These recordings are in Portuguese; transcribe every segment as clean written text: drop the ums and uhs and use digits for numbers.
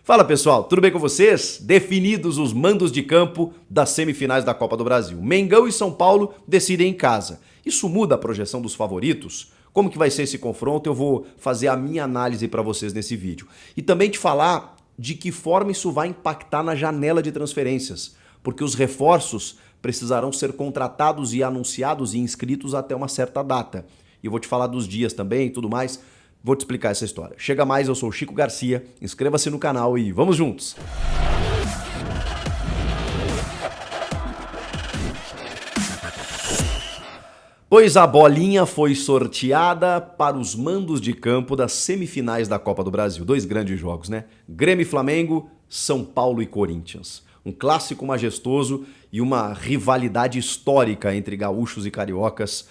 Fala pessoal, tudo bem com vocês? Definidos os mandos de campo das semifinais da Copa do Brasil. Mengão e São Paulo decidem em casa. Isso muda a projeção dos favoritos? Como que vai ser esse confronto? Eu vou fazer a minha análise para vocês nesse vídeo. E também te falar de que forma isso vai impactar na janela de transferências. Porque os reforços precisarão ser contratados e anunciados e inscritos até uma certa data. E eu vou te falar dos dias também e tudo mais. Vou te explicar essa história. Chega mais, eu sou o Chico Garcia, inscreva-se no canal e vamos juntos! Pois a bolinha foi sorteada para os mandos de campo das semifinais da Copa do Brasil. Dois grandes jogos, né? Grêmio e Flamengo, São Paulo e Corinthians. Um clássico majestoso e uma rivalidade histórica entre gaúchos e cariocas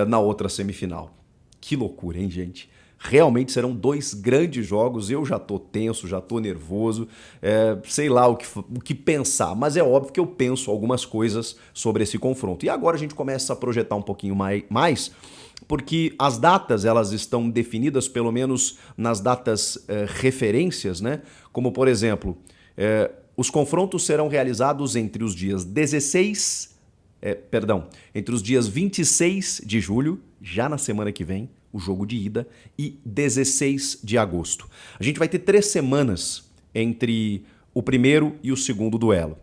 na outra semifinal. Que loucura, hein, gente? Realmente serão dois grandes jogos, eu já tô tenso, já tô nervoso, sei lá o que pensar, mas é óbvio que eu penso algumas coisas sobre esse confronto. E agora a gente começa a projetar um pouquinho mais, porque as datas elas estão definidas pelo menos nas datas referências, né? Como por exemplo, os confrontos serão realizados entre os dias entre os dias 26 de julho, já na semana que vem, o jogo de ida, e 16 de agosto. A gente vai ter 3 semanas entre o primeiro e o segundo duelo.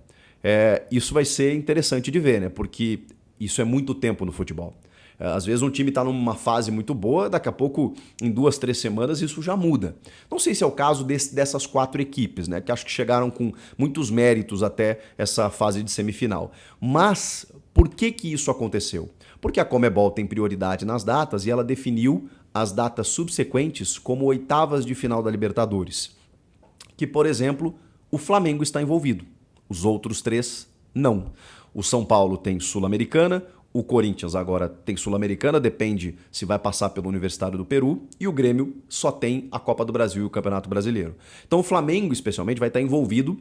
Isso vai ser interessante de ver, né? Porque isso é muito tempo no futebol. Às vezes um time está numa fase muito boa, daqui a pouco, em 2, 3 semanas, isso já muda. Não sei se é o caso dessas 4 equipes, né? Que acho que chegaram com muitos méritos até essa fase de semifinal. Mas por que isso aconteceu? Porque a Conmebol tem prioridade nas datas e ela definiu as datas subsequentes como oitavas de final da Libertadores. Que, por exemplo, o Flamengo está envolvido. Os outros 3 não. O São Paulo tem Sul-Americana, o Corinthians agora tem Sul-Americana, depende se vai passar pelo Universitário do Peru, e o Grêmio só tem a Copa do Brasil e o Campeonato Brasileiro. Então o Flamengo, especialmente, vai estar envolvido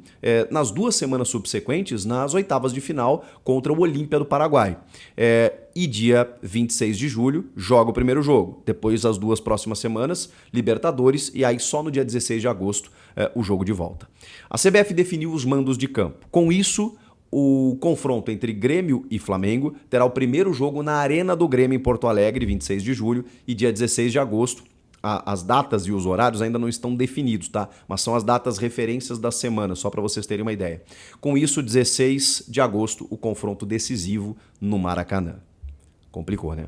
nas 2 semanas subsequentes nas oitavas de final contra o Olímpia do Paraguai. E dia 26 de julho joga o primeiro jogo. Depois, as 2 próximas semanas, Libertadores, e aí só no dia 16 de agosto o jogo de volta. A CBF definiu os mandos de campo. Com isso, o confronto entre Grêmio e Flamengo terá o primeiro jogo na Arena do Grêmio em Porto Alegre, 26 de julho, e dia 16 de agosto. As datas e os horários ainda não estão definidos, tá? Mas são as datas referências da semana, só para vocês terem uma ideia. Com isso, 16 de agosto, o confronto decisivo no Maracanã. Complicou, né?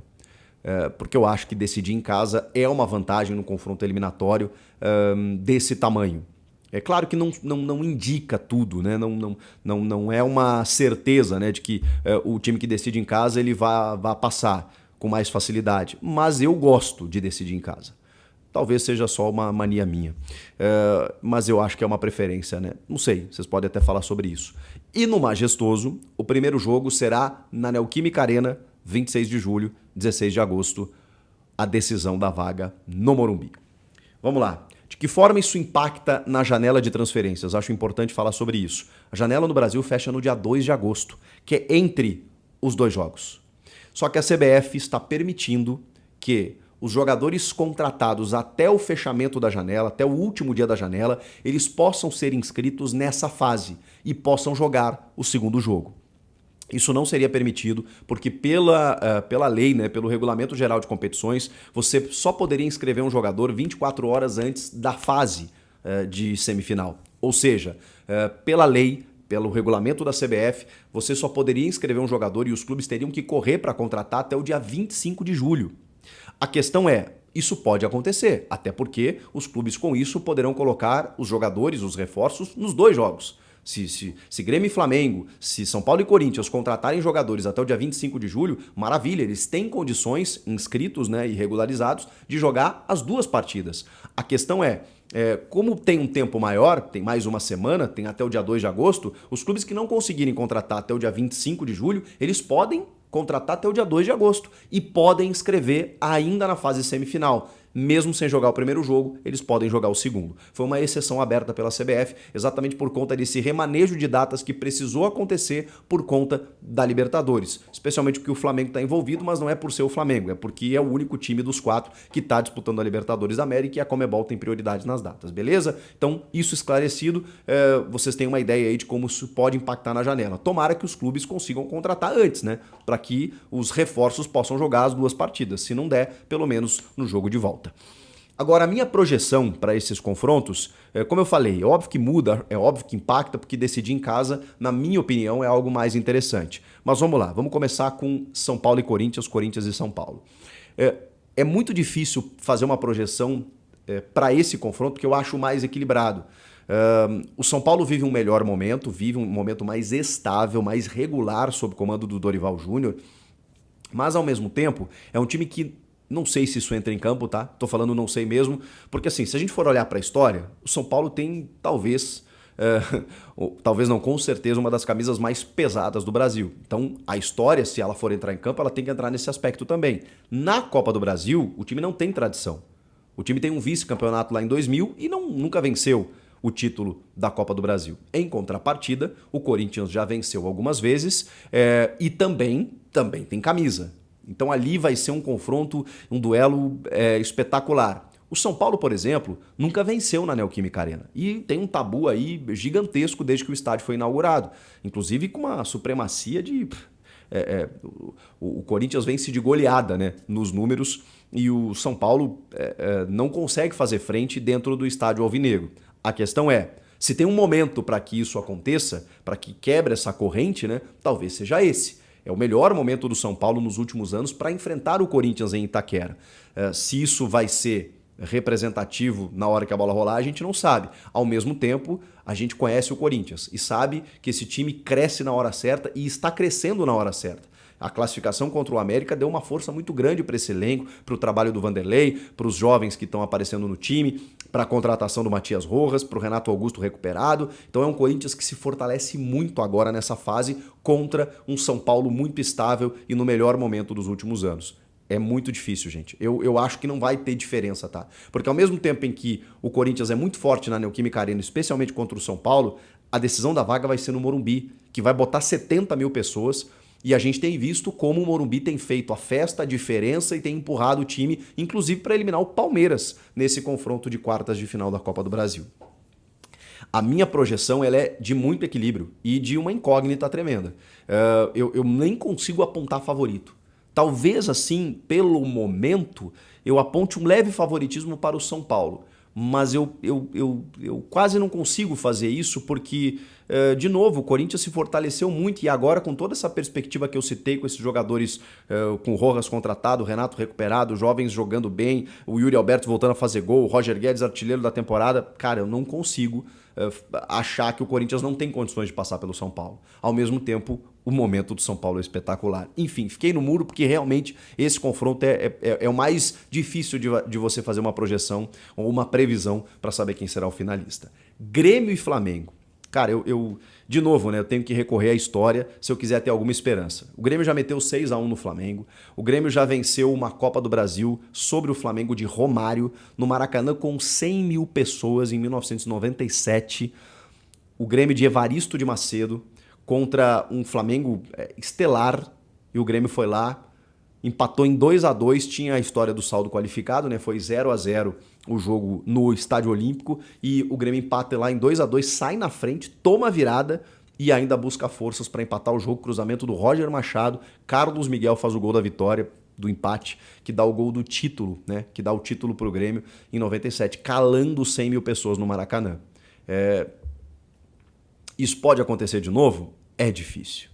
Porque eu acho que decidir em casa é uma vantagem no confronto eliminatório desse tamanho. É claro que não indica tudo, né? Não é uma certeza, né, de que o time que decide em casa ele vai passar com mais facilidade. Mas eu gosto de decidir em casa. Talvez seja só uma mania minha. Mas eu acho que é uma preferência, né? Não sei, vocês podem até falar sobre isso. E no Majestoso, o primeiro jogo será na Neoquímica Arena, 26 de julho, 16 de agosto, a decisão da vaga no Morumbi. Vamos lá. De que forma isso impacta na janela de transferências? Acho importante falar sobre isso. A janela no Brasil fecha no dia 2 de agosto, que é entre os 2 jogos. Só que a CBF está permitindo que os jogadores contratados até o fechamento da janela, até o último dia da janela, eles possam ser inscritos nessa fase e possam jogar o segundo jogo. Isso não seria permitido porque pela lei, né, pelo Regulamento Geral de Competições, você só poderia inscrever um jogador 24 horas antes da fase de semifinal. Ou seja, pela lei, pelo regulamento da CBF, você só poderia inscrever um jogador e os clubes teriam que correr para contratar até o dia 25 de julho. A questão é, isso pode acontecer, até porque os clubes com isso poderão colocar os jogadores, os reforços, nos 2 jogos. Se Grêmio e Flamengo, se São Paulo e Corinthians contratarem jogadores até o dia 25 de julho, maravilha, eles têm condições, inscritos, né, e regularizados, de jogar as 2 partidas. A questão como tem um tempo maior, tem mais uma semana, tem até o dia 2 de agosto, os clubes que não conseguirem contratar até o dia 25 de julho, eles podem contratar até o dia 2 de agosto e podem inscrever ainda na fase semifinal. mesmo sem jogar o primeiro jogo, eles podem jogar o segundo. Foi uma exceção aberta pela CBF, exatamente por conta desse remanejo de datas que precisou acontecer por conta da Libertadores. Especialmente porque o Flamengo está envolvido, mas não é por ser o Flamengo, é porque é o único time dos 4 que está disputando a Libertadores da América e a Conmebol tem prioridade nas datas, beleza? Então, isso esclarecido, vocês têm uma ideia aí de como isso pode impactar na janela. Tomara que os clubes consigam contratar antes, né? Para que os reforços possam jogar as 2 partidas. Se não der, pelo menos no jogo de volta. Agora, a minha projeção para esses confrontos, como eu falei, é óbvio que muda, é óbvio que impacta, porque decidir em casa, na minha opinião, é algo mais interessante. Mas vamos lá, vamos começar com São Paulo e Corinthians, Corinthians e São Paulo. É muito difícil fazer uma projeção para esse confronto, porque eu acho mais equilibrado. O São Paulo vive um melhor momento, vive um momento mais estável, mais regular sob o comando do Dorival Júnior, mas ao mesmo tempo é um time que não sei se isso entra em campo, tá? Tô falando não sei mesmo, porque assim, se a gente for olhar para a história, o São Paulo tem talvez não, com certeza, uma das camisas mais pesadas do Brasil. Então, a história, se ela for entrar em campo, ela tem que entrar nesse aspecto também. Na Copa do Brasil, o time não tem tradição. O time tem um vice-campeonato lá em 2000 e nunca venceu o título da Copa do Brasil. Em contrapartida, o Corinthians já venceu algumas vezes e também tem camisa. Então ali vai ser um confronto, um duelo espetacular. O São Paulo, por exemplo, nunca venceu na Neoquímica Arena. E tem um tabu aí gigantesco desde que o estádio foi inaugurado. Inclusive com uma supremacia de... o Corinthians vence de goleada, né, nos números e o São Paulo não consegue fazer frente dentro do estádio alvinegro. A questão é, se tem um momento para que isso aconteça, para que quebre essa corrente, né, talvez seja esse. É o melhor momento do São Paulo nos últimos anos para enfrentar o Corinthians em Itaquera. Se isso vai ser representativo na hora que a bola rolar, a gente não sabe. Ao mesmo tempo, a gente conhece o Corinthians e sabe que esse time cresce na hora certa e está crescendo na hora certa. A classificação contra o América deu uma força muito grande para esse elenco, para o trabalho do Vanderlei, para os jovens que estão aparecendo no time, para a contratação do Matias Rojas, para o Renato Augusto recuperado. Então é um Corinthians que se fortalece muito agora nessa fase contra um São Paulo muito estável e no melhor momento dos últimos anos. É muito difícil, gente. Eu acho que não vai ter diferença, tá? Porque ao mesmo tempo em que o Corinthians é muito forte na Neoquímica Arena, especialmente contra o São Paulo, a decisão da vaga vai ser no Morumbi, que vai botar 70 mil pessoas. E a gente tem visto como o Morumbi tem feito a festa, a diferença e tem empurrado o time, inclusive para eliminar o Palmeiras nesse confronto de quartas de final da Copa do Brasil. A minha projeção ela é de muito equilíbrio e de uma incógnita tremenda. Eu nem consigo apontar favorito. Talvez assim, pelo momento, eu aponte um leve favoritismo para o São Paulo. Mas eu quase não consigo fazer isso porque, de novo, o Corinthians se fortaleceu muito e agora com toda essa perspectiva que eu citei com esses jogadores com o Rojas contratado, o Renato recuperado, jovens jogando bem, o Yuri Alberto voltando a fazer gol, o Roger Guedes artilheiro da temporada, cara, eu não consigo achar que o Corinthians não tem condições de passar pelo São Paulo. Ao mesmo tempo, o momento do São Paulo é espetacular. Enfim, fiquei no muro porque realmente esse confronto é o mais difícil de você fazer uma projeção ou uma previsão para saber quem será o finalista. Grêmio e Flamengo. Cara, de novo, né, eu tenho que recorrer à história se eu quiser ter alguma esperança. O Grêmio já meteu 6-1 no Flamengo. O Grêmio já venceu uma Copa do Brasil sobre o Flamengo de Romário no Maracanã com 100 mil pessoas em 1997. O Grêmio de Evaristo de Macedo contra um Flamengo estelar e o Grêmio foi lá, empatou em 2-2, tinha a história do saldo qualificado, né? Foi 0-0 o jogo no Estádio Olímpico e o Grêmio empata lá em 2-2, sai na frente, toma a virada e ainda busca forças para empatar o jogo, cruzamento do Roger Machado, Carlos Miguel faz o gol da vitória, do empate, que dá o gol do título, né? Que dá o título para o Grêmio em 97, calando 100 mil pessoas no Maracanã. Isso pode acontecer de novo? É difícil.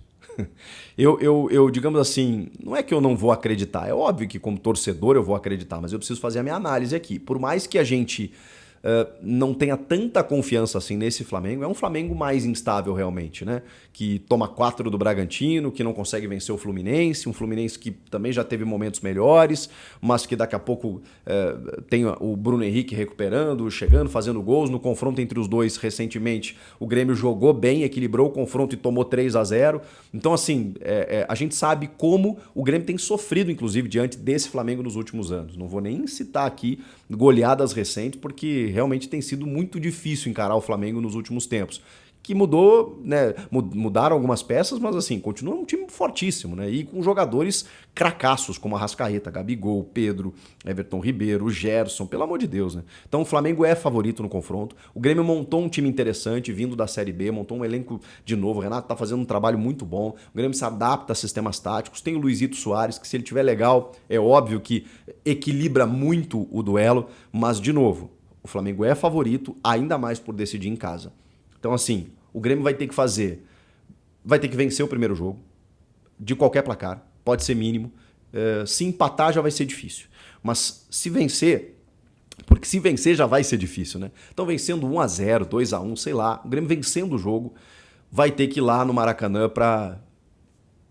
Eu, digamos assim, não é que eu não vou acreditar, é óbvio que como torcedor eu vou acreditar, mas eu preciso fazer a minha análise aqui. Por mais que a gente não tenha tanta confiança assim nesse Flamengo. É um Flamengo mais instável realmente, né? Que toma 4 do Bragantino, que não consegue vencer o Fluminense, um Fluminense que também já teve momentos melhores, mas que daqui a pouco tem o Bruno Henrique recuperando, chegando, fazendo gols. No confronto entre os dois recentemente, o Grêmio jogou bem, equilibrou o confronto e tomou 3-0. Então assim, a gente sabe como o Grêmio tem sofrido, inclusive, diante desse Flamengo nos últimos anos. Não vou nem citar aqui goleadas recentes, porque realmente tem sido muito difícil encarar o Flamengo nos últimos tempos. Que mudou, né? Mudaram algumas peças, mas assim, continua um time fortíssimo, né? E com jogadores cracassos, como a Arrascaeta, Gabigol, Pedro, Everton Ribeiro, Gerson, pelo amor de Deus, né? Então o Flamengo é favorito no confronto. O Grêmio montou um time interessante, vindo da Série B, montou um elenco de novo. O Renato tá fazendo um trabalho muito bom. O Grêmio se adapta a sistemas táticos. Tem o Luizito Soares, que se ele tiver legal, é óbvio que equilibra muito o duelo, mas de novo, o Flamengo é favorito, ainda mais por decidir em casa. Então, assim, o Grêmio vai ter que vencer o primeiro jogo, de qualquer placar, pode ser mínimo. Se empatar já vai ser difícil. Mas se vencer, porque se vencer já vai ser difícil, né? Então, vencendo 1-0, 2-1, sei lá, o Grêmio vencendo o jogo, vai ter que ir lá no Maracanã para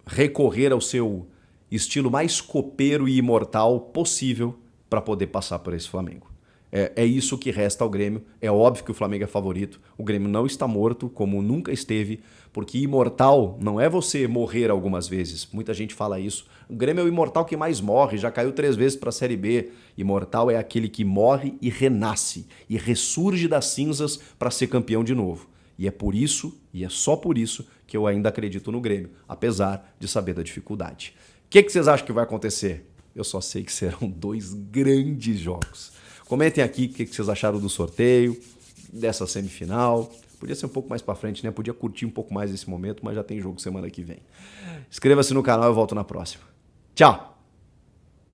recorrer ao seu estilo mais copeiro e imortal possível para poder passar por esse Flamengo. É isso que resta ao Grêmio. É óbvio que o Flamengo é favorito. O Grêmio não está morto, como nunca esteve, porque imortal não é você morrer algumas vezes. Muita gente fala isso. O Grêmio é o imortal que mais morre, já caiu 3 vezes para a Série B. Imortal é aquele que morre e renasce, e ressurge das cinzas para ser campeão de novo. E é por isso, e é só por isso, que eu ainda acredito no Grêmio, apesar de saber da dificuldade. O que vocês acham que vai acontecer? Eu só sei que serão 2 grandes jogos. Comentem aqui o que vocês acharam do sorteio, dessa semifinal. Podia ser um pouco mais pra frente, né? Podia curtir um pouco mais esse momento, mas já tem jogo semana que vem. Inscreva-se no canal e eu volto na próxima. Tchau!